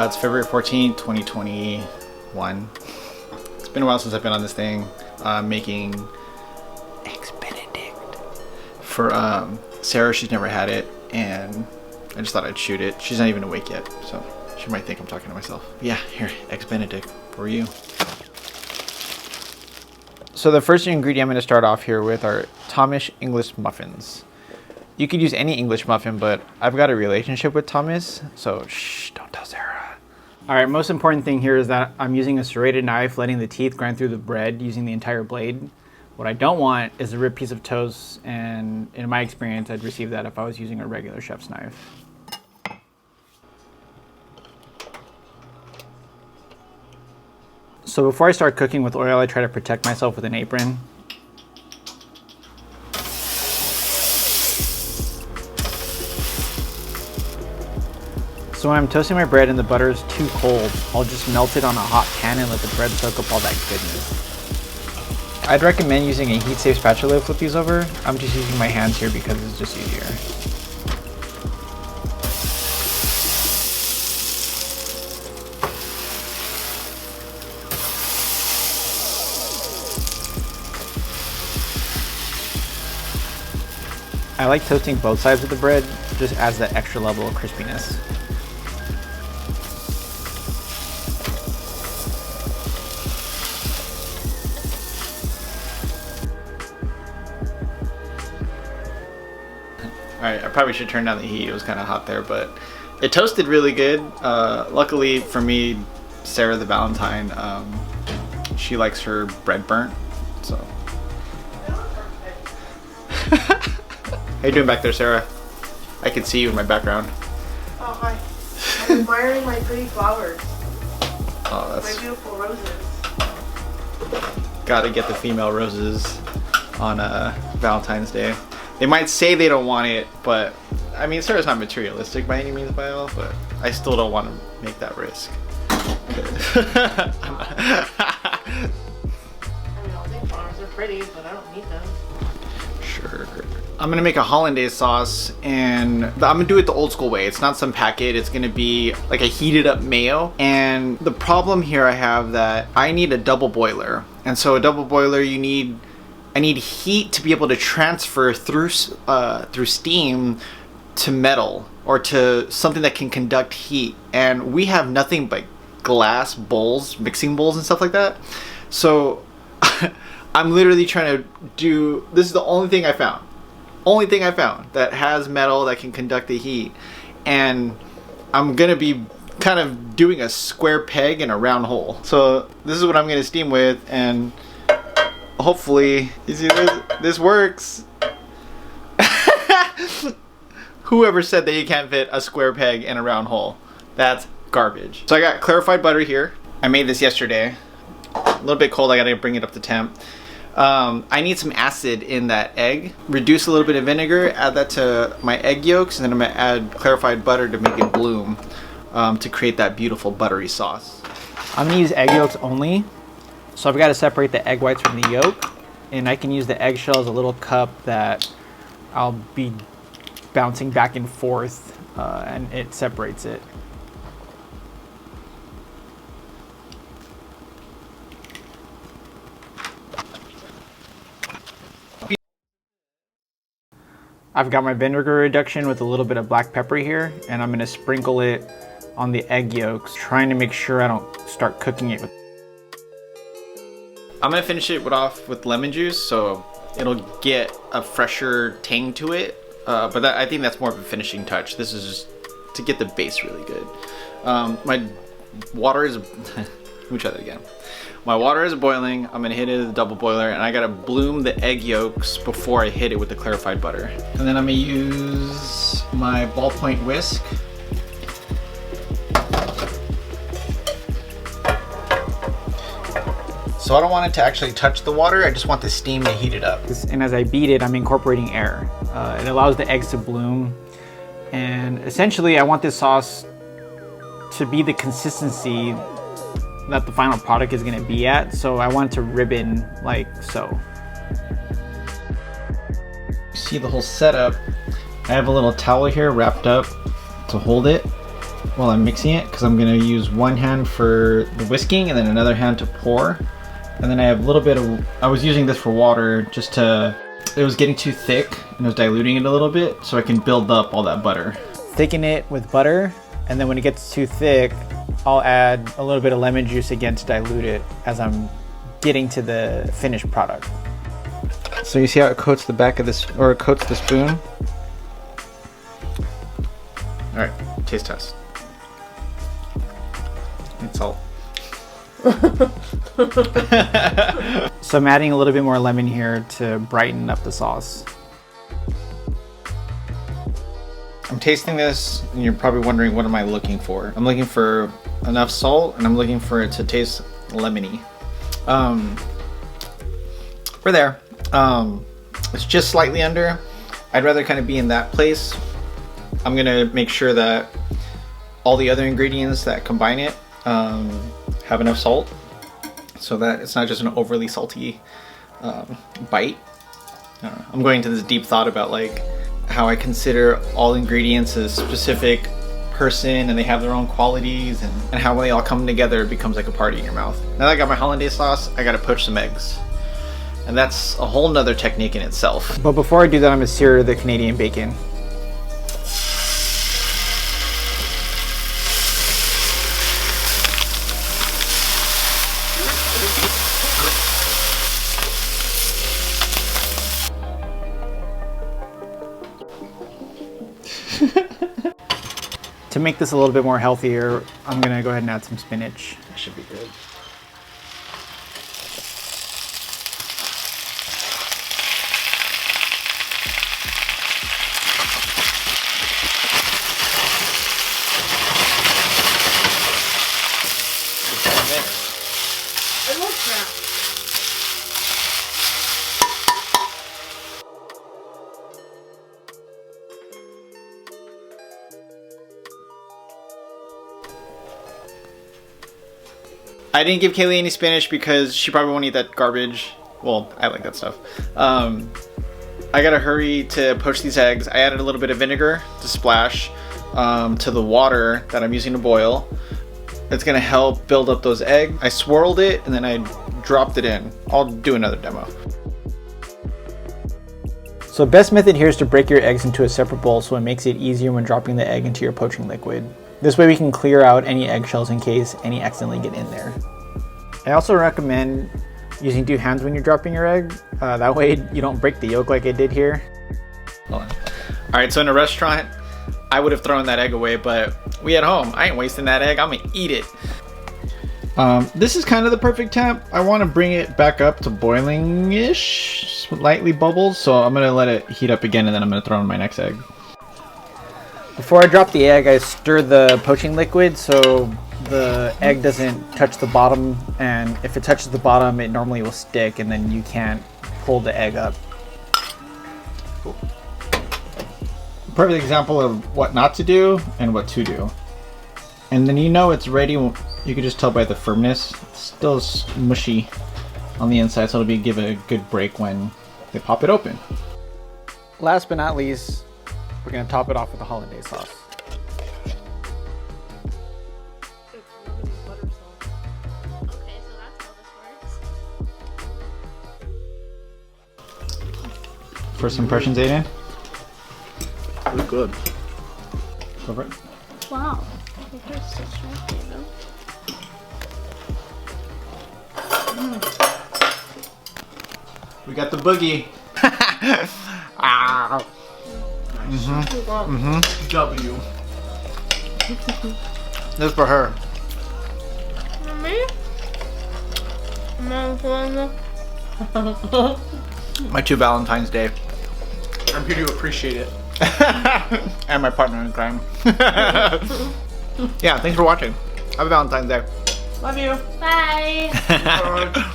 It's February 14th, 2021. It's been a while since I've been on this thing, making Eggs Benedict for Sarah. She's never had it, and I just thought I'd shoot it. She's not even awake yet, so she might think I'm talking to myself. Yeah, here, Eggs Benedict for you. So the first ingredient I'm going to start off here with are Thomas English muffins. You could use any English muffin, but I've got a relationship with Thomas, so shh, don't tell Sarah. All right, most important thing here is that I'm using a serrated knife, letting the teeth grind through the bread using the entire blade. What I don't want is a ripped piece of toast, and in my experience, I'd receive that if I was using a regular chef's knife. So before I start cooking with oil, I try to protect myself with an apron. So when I'm toasting my bread and the butter is too cold, I'll just melt it on a hot pan and let the bread soak up all that goodness. I'd recommend using a heat-safe spatula to flip these over. I'm just using my hands here because it's just easier. I like toasting both sides of the bread, just adds that extra level of crispiness. Alright, I probably should turn down the heat. It was kind of hot there, but it toasted really good. Luckily for me, Sarah the Valentine, she likes her bread burnt, so. How you doing back there, Sarah? I can see you in my background. Oh, hi. I'm admiring my pretty flowers. Oh, that's... My beautiful roses. Gotta get the female roses on Valentine's Day. They might say they don't want it, but I mean, Sarah's not materialistic by any means by all, but I still don't want to make that risk. I mean, I think flowers are pretty, but I don't need them. Sure. I'm gonna make a hollandaise sauce, and I'm gonna do it the old school way. It's not some packet. It's gonna be like a heated up mayo. And the problem here I have that I need a double boiler, and so a double boiler I need heat to be able to transfer through steam to metal or to something that can conduct heat. And we have nothing but glass bowls, mixing bowls and stuff like that. So I'm literally trying to do, this is the only thing I found that has metal that can conduct the heat. And I'm gonna be kind of doing a square peg in a round hole. So this is what I'm gonna steam with, and hopefully, you see this works. Whoever said that you can't fit a square peg in a round hole? That's garbage. So I got clarified butter here. I made this yesterday. A little bit cold, I gotta bring it up to temp. I need some acid in that egg. Reduce a little bit of vinegar, add that to my egg yolks, and then I'm gonna add clarified butter to make it bloom, to create that beautiful buttery sauce. I'm gonna use egg yolks only. So I've got to separate the egg whites from the yolk, and I can use the eggshell as a little cup that I'll be bouncing back and forth, and it separates it. I've got my vinegar reduction with a little bit of black pepper here, and I'm going to sprinkle it on the egg yolks, trying to make sure I don't start cooking it with. I'm gonna finish it off with lemon juice, so it'll get a fresher tang to it. But I think that's more of a finishing touch. This is just to get the base really good. My water is, let me try that again. My water is boiling. I'm gonna hit it with a double boiler, and I gotta bloom the egg yolks before I hit it with the clarified butter. And then I'm gonna use my ballpoint whisk. So I don't want it to actually touch the water, I just want the steam to heat it up. And as I beat it, I'm incorporating air. It allows the eggs to bloom. And essentially, I want this sauce to be the consistency that the final product is gonna be at. So I want it to ribbon like so. See the whole setup. I have a little towel here wrapped up to hold it. while I'm mixing it because I'm gonna use one hand for the whisking and then another hand to pour. And then I have a little bit of, I was using this for water just to, it was getting too thick and I was diluting it a little bit so I can build up all that butter. Thicken it with butter, and then when it gets too thick, I'll add a little bit of lemon juice again to dilute it as I'm getting to the finished product. So you see how it coats the back of this, or it coats the spoon? All right, taste test. Need salt. So I'm adding a little bit more lemon here to brighten up the sauce. I'm tasting this and you're probably wondering, what am I looking for? I'm looking for enough salt and I'm looking for it to taste lemony. We're there. It's just slightly under. I'd rather kind of be in that place. I'm gonna make sure that all the other ingredients that combine it have enough salt so that it's not just an overly salty bite. I'm going into this deep thought about like how I consider all ingredients a specific person and they have their own qualities, and how when they all come together it becomes like a party in your mouth. Now that I got my hollandaise sauce, I gotta poach some eggs. And that's a whole nother technique in itself. But before I do that, I'm gonna sear the Canadian bacon. To make this a little bit more healthier, I'm gonna go ahead and add some spinach. That should be good. I love that. I didn't give Kaylee any spinach because she probably won't eat that garbage. Well, I like that stuff. I gotta hurry to poach these eggs. I added a little bit of vinegar to splash to the water that I'm using to boil. It's gonna help build up those eggs. I swirled it and then I dropped it in. I'll do another demo. So best method here is to break your eggs into a separate bowl so it makes it easier when dropping the egg into your poaching liquid. This way we can clear out any eggshells in case any accidentally get in there. I also recommend using 2 hands when you're dropping your egg. That way you don't break the yolk like I did here. Hold on. All right, so in a restaurant, I would have thrown that egg away, but we at home, I ain't wasting that egg, I'm gonna eat it. This is kind of the perfect temp. I want to bring it back up to boiling-ish, lightly bubbles, so I'm gonna let it heat up again and then I'm gonna throw in my next egg. Before I drop the egg, I stir the poaching liquid so the egg doesn't touch the bottom, and if it touches the bottom, it normally will stick and then you can't pull the egg up. Cool. Perfect example of what not to do and what to do. And then you know it's ready, you can just tell by the firmness. It's still mushy on the inside, so it'll give it a good break when they pop it open. Last but not least, we're gonna top it off with a hollandaise sauce. Okay, so that's how this works. First impressions, Aiden? Look good. Go for it. Wow. It hurts so strong, you know? We got the boogie. Ah. W. This for her. Me? My 2 Valentines Day. I'm here to appreciate it. And my partner in crime. Yeah, thanks for watching. Have a Valentine's Day. Love you. Bye. Bye.